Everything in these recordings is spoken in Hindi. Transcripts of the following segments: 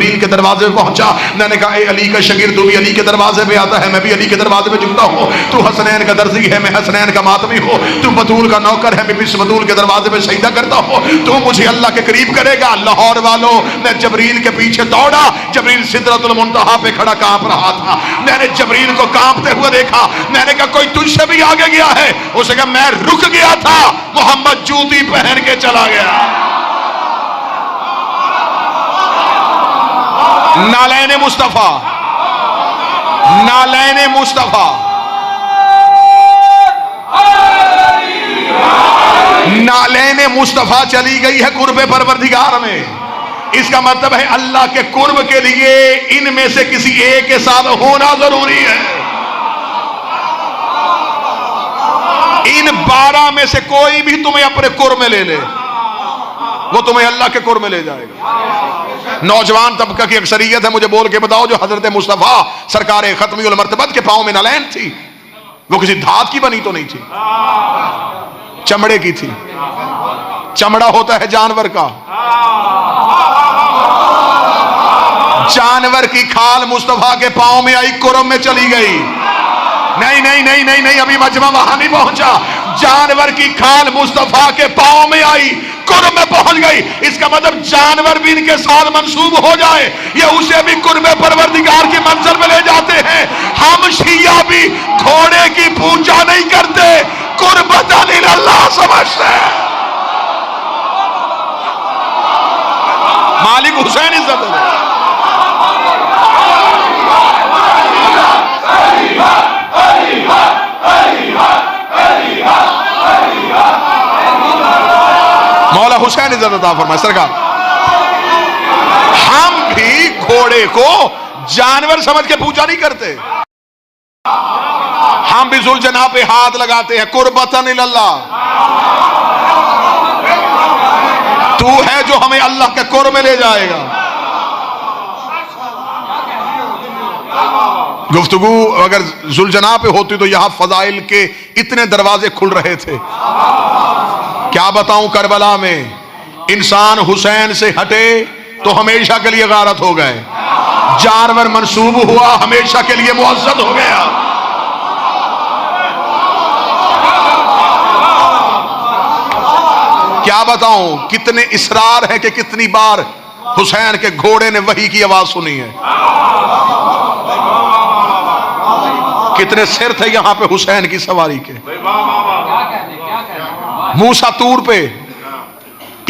जबरील के दरवाजे पे पहुंचा। मैंने कहा ए अली का शगीर, तू भी अली के दरवाजे पे आता है, मैं भी अली के दरवाजे पे झुकता हूँ। तू हसनैन का दर्जी है, मैं हसनैन का मातमी हूँ। तू बतूल का नौकर है, मैं भी बतूल के दरवाजे पे सजदा करता हूँ। तू मुझे अल्लाह के करीब करेगा। लाहौर वालों, मैं जबरील के पीछे दौड़ा। जबरील सिदरतुल मुंतहा पे खड़ा कांप रहा था। मैंने जबरील को कांपते हुए देखा। मैंने कहा कोई तुझसे भी आगे गया है? उसने कहा मैं रुक गया था, मोहम्मद जूती पहन के चला गया। नालैने मुस्तफा, नालैने मुस्तफा, नालैने मुस्तफा चली गई है कुर्बे परवरदिगार में। इसका मतलब है अल्लाह के कुर्ब के लिए इनमें से किसी एक के साथ होना जरूरी है। इन 12 में से कोई भी तुम्हें अपने कुर्ब में ले ले, वो तुम्हें अल्लाह के कुर्ब में ले जाएगा। नौजवान तबका की अक्सरियत है, मुझे बोल के बताओ, जो हजरत मुस्तफा सरकार खत्मी उल मर्तबत के पांव में नलैन थी, वो किसी धात की बनी तो नहीं थी, चमड़े की थी। चमड़ा होता है जानवर का, जानवर की खाल मुस्तफा के पांव में आई, कुर्ब में चली गई। नहीं नहीं नहीं नहीं नहीं, अभी मजमा वहां नहीं पहुंचा। जानवर की खाल मुस्तफा के पांव में आई, कुर्ब में पहुंच गई। इसका मतलब जानवर भी इनके साथ मंसूब हो जाए, ये उसे भी कुर्ब परवरदिगार की मंजिल में ले जाते हैं। हम शिया भी घोड़े की पूजा नहीं करते, कुर्बतन इलल्लाह समझते हैं। मालिक हुसैन इज्जत है। मौला हुसैन इज्जत अता फरमाए सरकार। हम भी घोड़े को जानवर समझ के पूजा नहीं करते, हम भी जुल्जना पे हाथ लगाते हैं, कुर्बतन इलल्लाह। तू है जो हमें अल्लाह के कुर्ब में ले जाएगा। गुफ्तगू अगर जुल्जना पे होती तो यहां फजाइल के इतने दरवाजे खुल रहे थे। क्या बताऊं, करबला में इंसान हुसैन से हटे तो हमेशा के लिए गारत हो गए, जानवर मंसूब हुआ हमेशा के लिए मुअज़्ज़द हो गया। क्या बताऊं, कितने इसरार है कि कितनी बार हुसैन के घोड़े ने वही की आवाज सुनी है। कितने सिर थे यहां पे हुसैन की सवारी के। मूसा तूर पे,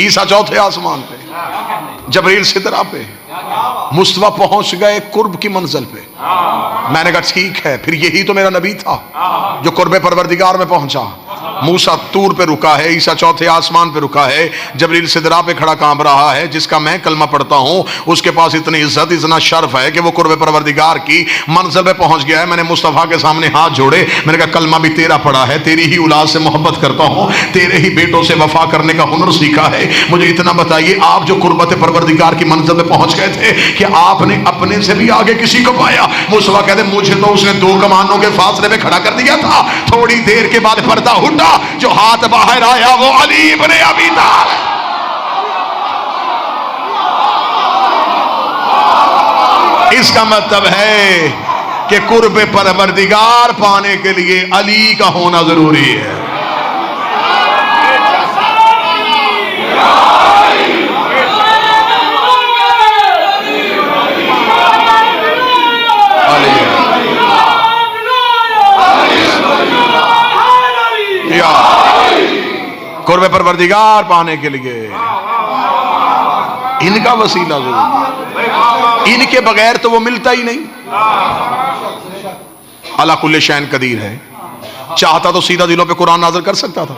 ईसा चौथे आसमान पे, जबरील सिदरा पे, मुस्तफा पहुंच गए कुर्ब की मंजिल पे। मैंने कहा ठीक है, फिर यही तो मेरा नबी था जो कुर्ब परवरदिगार में पहुंचा। मूसा तूर पे रुका है, ईसा चौथे आसमान पे रुका है, जबरील सिदरा पे खड़ा कांप रहा है। जिसका मैं कलमा पढ़ता हूं उसके पास इतनी इज्जत, इतना शर्फ है कि वो कुर्ब परवरदिगार की मंजिल पे पहुंच गया है। मैंने मुस्तफा के सामने हाथ जोड़े, मैंने कहा कलमा भी तेरा पढ़ा है, तेरी ही औलाद से मोहब्बत करता हूं, तेरे ही बेटों से वफा करने का हुनर सीखा है। मुझे इतना बताइए, आप जो कुर्बत परवरदिगार की मंजिल पे पहुंच गए थे, कि आपने अपने से भी आगे किसी को पाया? मुस्तफा कहते मुझे तो उसने 2 कमानों के फासले में खड़ा कर दिया था। थोड़ी देर के बाद पर्दा उठा, जो हाथ बाहर आया वो अली इब्ने अबी तालिब। इसका मतलब है कि कुर्ब परवरदिगार पाने के लिए अली का होना जरूरी है। कुर्ब परवरदिगार पाने के लिए इनका वसीला जरूरी, इनके बगैर तो वो मिलता ही नहीं। अला कुल्ले शैन कदीर है, चाहता तो सीधा दिलों पे कुरान नाज़िल कर सकता था।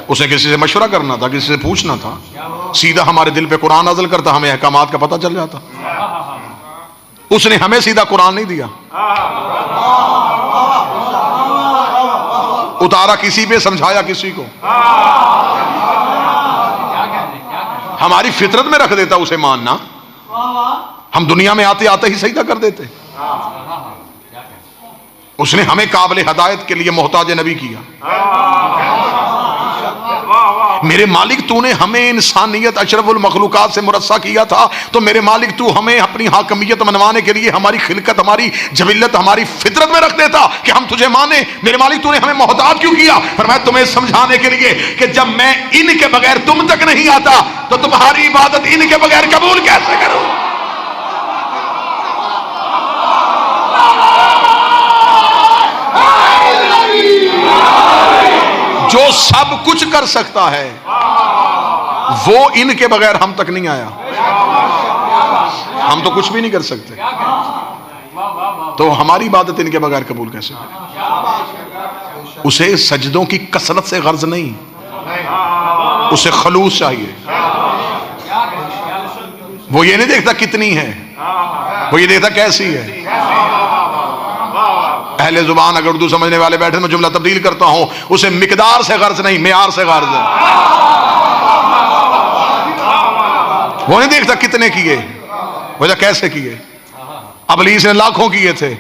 उसे किसी से मशवरा करना था, किसी से पूछना था, सीधा हमारे दिल पे कुरान नाज़िल करता, हमें अहकामात का पता चल जाता। उसने हमें सीधा कुरान नहीं दिया, उतारा किसी पे, समझाया किसी को। हमारी फितरत में रख देता उसे मानना, हम दुनिया में आते आते ही सजदा कर देते। उसने हमें काबिल हदायत के लिए मोहताज नबी किया। मेरे मालिक तूने हमें इंसानियत अशरफुल मखलूकात से मुरस्सा किया था, तो मेरे मालिक तू हमें अपनी हाकमियत मनवाने के लिए हमारी खिलकत, हमारी जबिल्लत, हमारी फितरत में रख देता कि हम तुझे माने। मेरे मालिक तूने हमें मोहताज क्यों किया? पर मैं तुम्हें समझाने के लिए कि जब मैं इनके बगैर तुम तक नहीं आता तो तुम्हारी इबादत इनके बगैर कबूल कैसे करूं? जो सब कुछ कर सकता है वो इनके बगैर हम तक नहीं आया। हम तो कुछ भी नहीं कर सकते, तो हमारी इबादत इनके बगैर कबूल कैसे करें? उसे सजदों की कसरत से गर्ज नहीं, उसे खलूस चाहिए। वो ये नहीं देखता कितनी है, वो ये देखता कैसी है। अहले जुबान अगर उर्दू समझने वाले बैठे, मैं जुमला तब्दील करता हूं, उसे मिकदार से गर्ज नहीं, मेयार से गर्ज है। वो नहीं देखता कितने किए, वो कैसे किए। अबलीस ने लाखों किए थे,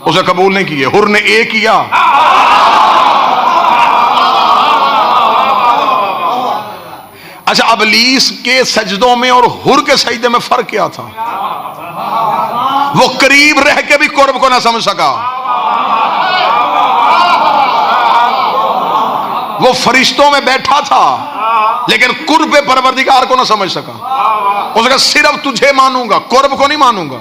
उसे कबूल नहीं किए। हुर ने एक किया, अच्छा अबलीस के सजदों में और हुर के सजदे में फर्क क्या था? वो करीब रह के भी कुर्ब को ना समझ सका। वो फरिश्तों में बैठा था लेकिन कुर्ब परवरदिगार को ना समझ सका। उसने कहा सिर्फ तुझे मानूंगा, कुर्ब को नहीं मानूंगा।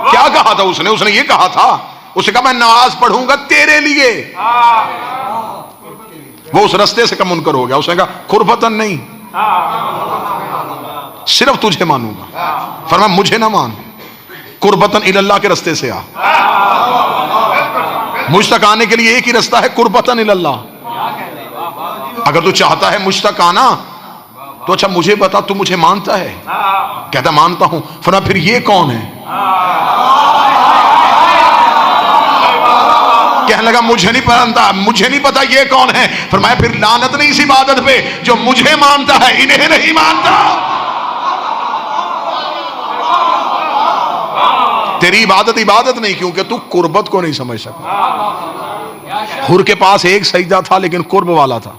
क्या कहा था उसने? उसने ये कहा था, उसने कहा मैं नमाज पढ़ूंगा तेरे लिए। वो उस रास्ते से कम मुनकर हो गया। उसने कहा कुर्बतन नहीं, सिर्फ तुझे मानूंगा। फरमा मुझे ना मान, कुर्बतन इल्लल्लाह के रास्ते से आ। मुझ तक आने के लिए एक ही रास्ता है, कुर्बतन इल्लल्लाह। अगर तू चाहता है मुझ तक आना तो अच्छा मुझे बता, तू मुझे मानता है? कहता मानता हूं। फरमा फिर ये कौन है? कहने लगा मुझे नहीं पता, मुझे नहीं पता ये कौन है। फरमाया फिर लानत नहीं इस इबादत पे जो मुझे मानता है, इन्हें नहीं मानता। तेरी इबादत इबादत नहीं, क्योंकि तू कुर्बत को नहीं समझ सका। हुर के पास एक सजदा था लेकिन कुर्ब वाला था,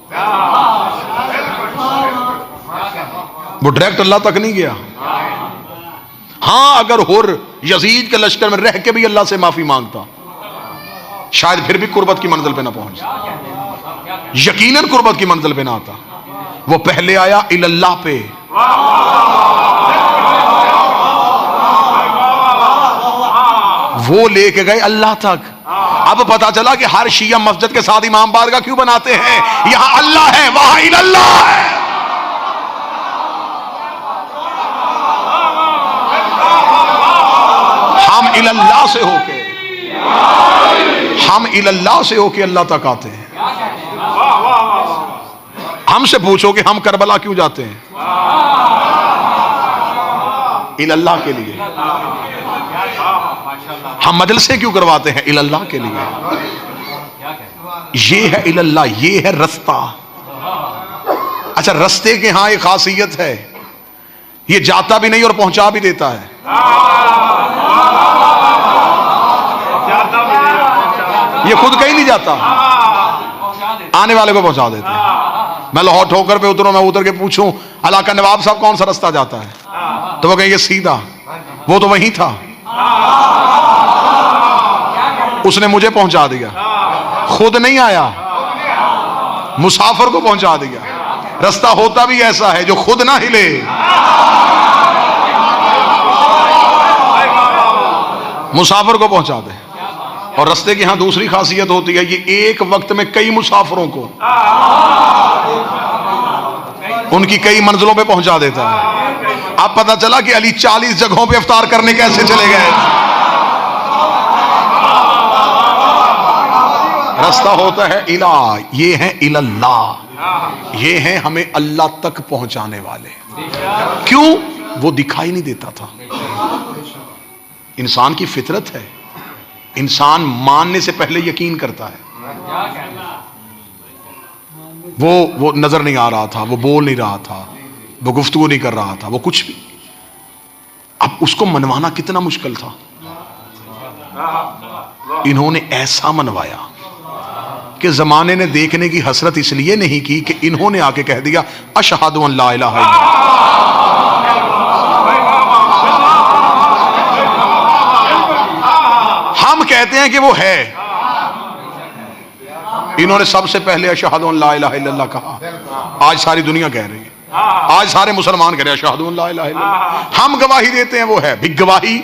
वो डायरेक्ट अल्लाह तक नहीं गया। हां अगर हुर यजीद के लश्कर में रह के भी अल्लाह से माफी मांगता, शायद फिर भी कुर्बत की मंजिल पे ना पहुंच, यकीनन कुर्बत की मंजिल पे ना आता। वो पहले आया इल्लल्लाह पे। वो लेके गए अल्लाह तक। अब पता चला कि हर शिया मस्जिद के साथ इमाम बारगाह क्यों बनाते हैं? यहां अल्लाह है, वहां इल्लल्लाह है। हम इल्लल्लाह से होके, हम इल्लल्लाह से होके अल्लाह तक आते हैं। हमसे पूछो कि हम करबला क्यों जाते हैं? इल्लल्लाह के लिए। हम मजलिसे क्यों करवाते हैं? इल्लल्लाह के लिए। ये है इल्लल्लाह, ये है रास्ता। अच्छा रास्ते के यहां एक खासियत है, ये जाता भी नहीं और पहुंचा भी देता है। ये खुद कहीं नहीं जाता, आने वाले को पहुंचा देता है। मैं लाहौर ठोकर पे उतरूं, मैं उतर के पूछूं अला का नवाब साहब कौन सा रास्ता जाता है, तो वो कहेंगे सीधा। वो तो वहीं था, उसने मुझे पहुंचा दिया, खुद नहीं आया, मुसाफिर को पहुंचा दिया। रास्ता होता भी ऐसा है जो खुद ना हिले। मुसाफिर को पहुंचा दे। और रास्ते की यहां दूसरी खासियत होती है, ये एक वक्त में कई मुसाफिरों को उनकी कई मंजिलों पे पहुंचा देता है। अब पता चला कि अली 40 जगहों पे इफ्तार करने कैसे चले गए। रास्ता होता है इला, ये है इल्लल्लाह, ये है हमें अल्लाह तक पहुंचाने वाले। क्यों? वो दिखाई नहीं देता था। इंसान की फितरत है, इंसान मानने से पहले यकीन करता है। वो नजर नहीं आ रहा था, वो बोल नहीं रहा था, वो गुफ्तगू नहीं कर रहा था, वो कुछ भी। अब उसको मनवाना कितना मुश्किल था। इन्होंने ऐसा मनवाया कि जमाने ने देखने की हसरत इसलिए नहीं की कि इन्होंने आके कह दिया अशहदु अन ला इलाहा इल्लल्लाह। हम कहते हैं कि वो है, इन्होंने सबसे पहले अशहदु अन ला इलाहा इल्लल्लाह कहा। आज सारी दुनिया कह रही है, आज सारे मुसलमान कह रहे हैं अशहदु अन ला इलाहा इल्लल्लाह। हम गवाही देते हैं वो है भी। गवाही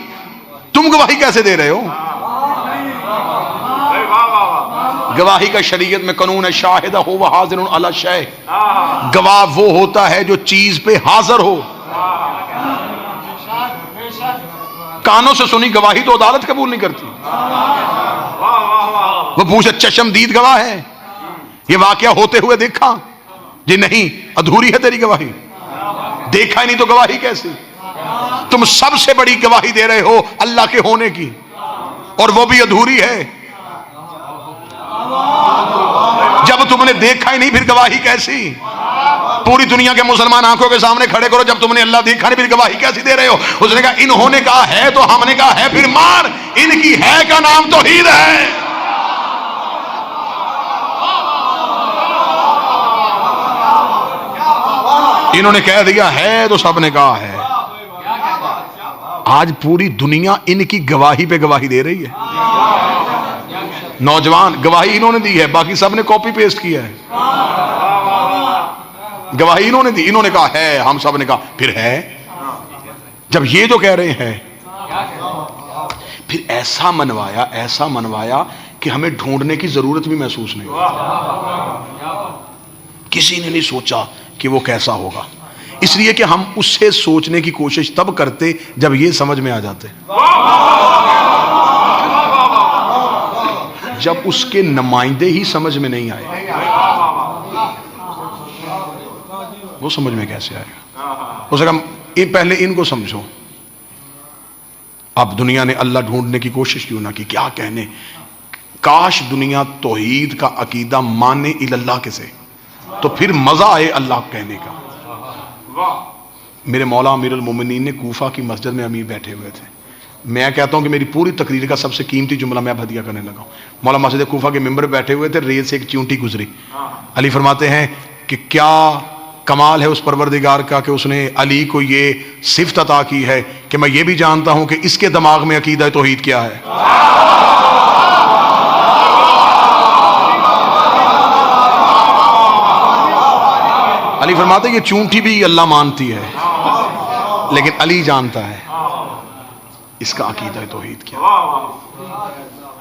तुम गवाही कैसे दे रहे हो? गवाही का शरीयत में कानून है शाहिदा हो व हाजिरुन अला शै। गवाह वो होता है जो चीज पे हाजिर हो। कानों से सुनी गवाही तो अदालत कबूल नहीं करती। वो पूछे चशमदीद गवाह है, ये वाकया होते हुए देखा? जी नहीं, अधूरी है तेरी गवाही। देखा ही नहीं तो गवाही कैसी? तुम सबसे बड़ी गवाही दे रहे हो अल्लाह के होने की, और वो भी अधूरी है। जब तुमने देखा ही नहीं फिर गवाही कैसी? पूरी दुनिया के मुसलमान आंखों के सामने खड़े करो, जब तुमने अल्लाह देखा नहीं फिर गवाही कैसी दे रहे हो? उसने कहा इन्होंने कहा है तो हमने कहा है, फिर मान। इनकी है का नाम तौहीद है। इन्होंने कह दिया है तो सबने कहा है। आज पूरी दुनिया इनकी गवाही पे गवाही दे रही है। नौजवान गवाही इन्होंने दी है, बाकी सबने कॉपी पेस्ट किया है। गवाही इन्होंने दी, इन्होंने कहा है, हम सब ने कहा फिर है। जब ये जो कह रहे हैं, फिर ऐसा मनवाया कि हमें ढूंढने की जरूरत भी महसूस नहीं। किसी ने नहीं सोचा कि वो कैसा होगा, इसलिए कि हम उससे सोचने की कोशिश तब करते जब ये समझ में आ जाते। जब उसके नुमाइंदे ही समझ में नहीं आए, वो समझ में कैसे आएगा? उसने कहा पहले इनको समझो। अब दुनिया ने अल्लाह ढूंढने की कोशिश क्यों ना की? क्या कहने, काश दुनिया तौहीद का अकीदा माने इल्लल्लाह के से, तो फिर मजा आए अल्लाह कहने का। मेरे मौला अमीरुल मोमिनीन ने कूफा की मस्जिद में अमीर बैठे हुए थे। मैं कहता हूं कि मेरी पूरी तकरीर का सबसे कीमती जुमला मैं हदिया करने लगा। मौला मस्जिद कूफा के मिंबर बैठे हुए थे, रेत से एक चींटी गुजरी। अली फरमाते हैं कि क्या कमाल है उस परवरदिगार का कि उसने अली को ये सिफ्त अता की है कि मैं ये भी जानता हूं कि इसके दिमाग में अकीदा तौहीद क्या है। अली फरमाते हैं कि चूंटी भी अल्लाह मानती है, लेकिन अली जानता है इसका अकीदा तौहीद क्या।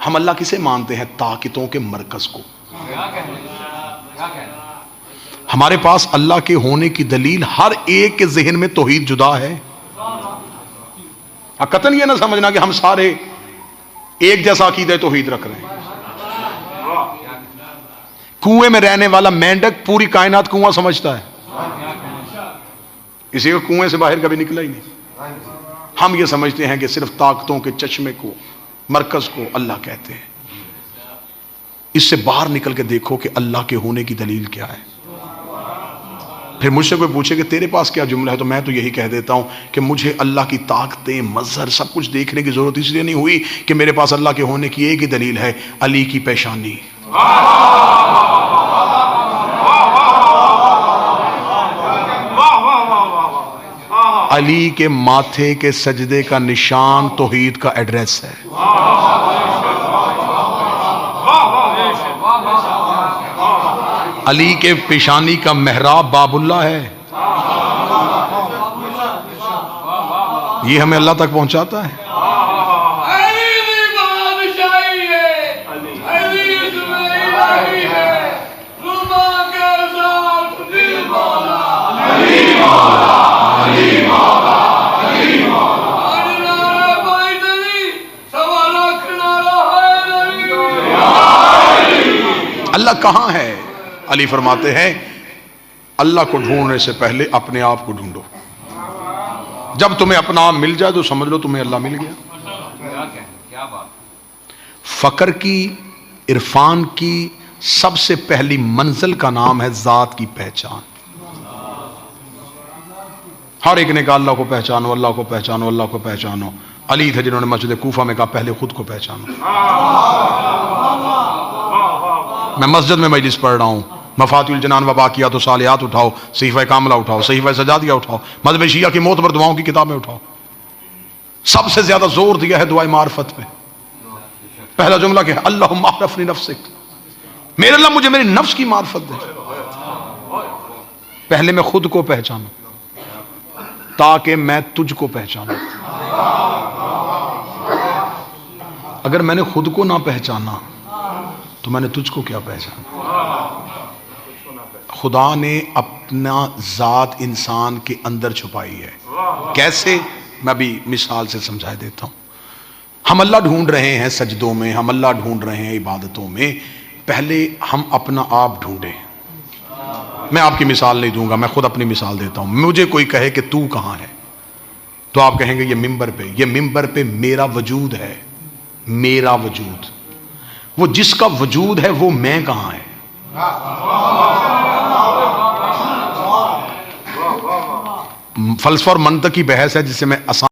हम अल्लाह किसे मानते हैं? ताकतों के मरकज को। हमारे पास अल्लाह के होने की दलील हर एक के जहन में तौहीद जुदा है। कतन ये ना समझना कि हम सारे एक जैसा अकीदा तौहीद रख रहे हैं। कुएं में रहने वाला मेंढक पूरी कायनात कुआं समझता है, इसी को कुएं से बाहर कभी निकला ही नहीं। हम ये समझते हैं कि सिर्फ ताकतों के चश्मे को, मरकज को अल्लाह कहते हैं। इससे बाहर निकल के देखो कि अल्लाह के होने की दलील क्या है। फिर मुझसे कोई पूछे कि तेरे पास क्या जुमला है, तो मैं तो यही कह देता हूं कि मुझे अल्लाह की ताकतें, मजहर, सब कुछ देखने की जरूरत इसलिए नहीं हुई कि मेरे पास अल्लाह के होने की एक ही दलील है, अली की पेशानी। अली के माथे के सजदे का निशान तौहीद का एड्रेस है। अली के पेशानी का मेहराब बाबुल्ला है। ये हमें अल्लाह तक पहुंचाता है। अल्लाह कहां है? अली फरमाते हैं अल्लाह को ढूंढने से पहले अपने आप को ढूंढो। जब तुम्हें अपना आप मिल जाए तो समझ लो तुम्हें अल्लाह मिल गया। फकर की, इरफान की सबसे पहली मंजिल का नाम है जात की पहचान। हर एक ने कहा अल्लाह को पहचानो, अल्लाह को पहचानो, अल्लाह को पहचानो। अली थे जिन्होंने मस्जिद कूफा में कहा पहले खुद को पहचानो। मैं मस्जिद में मजलिस पढ़ रहा हूँ, मफातिउल जनान व बाकियात व सालिहात उठाओ, सहीफा कामिला उठाओ, सहीफा सजादिया उठाओ, मज़हब शिया की मोतबर दुआओं की किताबें उठाओ। सबसे ज्यादा जोर दिया है दुआए मार्फत पे। पहला जुमला क्या है? अल्लाहुम्मा अरफ़नी नफ्सिक, मेरे अल्लाह मुझे मेरी नफ्स की मार्फत दे। पहले मैं खुद को पहचानूं ताकि मैं तुझको पहचानूं। अगर मैंने खुद को ना पहचाना तो मैंने तुझको क्या पहचाना? खुदा ने अपना जात इंसान के अंदर छुपाई है। कैसे? मैं अभी मिसाल से समझा देता हूं। हम अल्लाह ढूंढ रहे हैं सजदों में, हम अल्लाह ढूंढ रहे हैं इबादतों में। पहले हम अपना आप ढूंढे। मैं आपकी मिसाल नहीं दूंगा, मैं खुद अपनी मिसाल देता हूं। मुझे कोई कहे कि तू कहां है, तो आप कहेंगे ये मिंबर पे। ये मिंबर पे मेरा वजूद है, मेरा वजूद। वो जिसका वजूद है वो मैं कहां है? फलसफा और मंतक की बहस है जिसे मैं आसान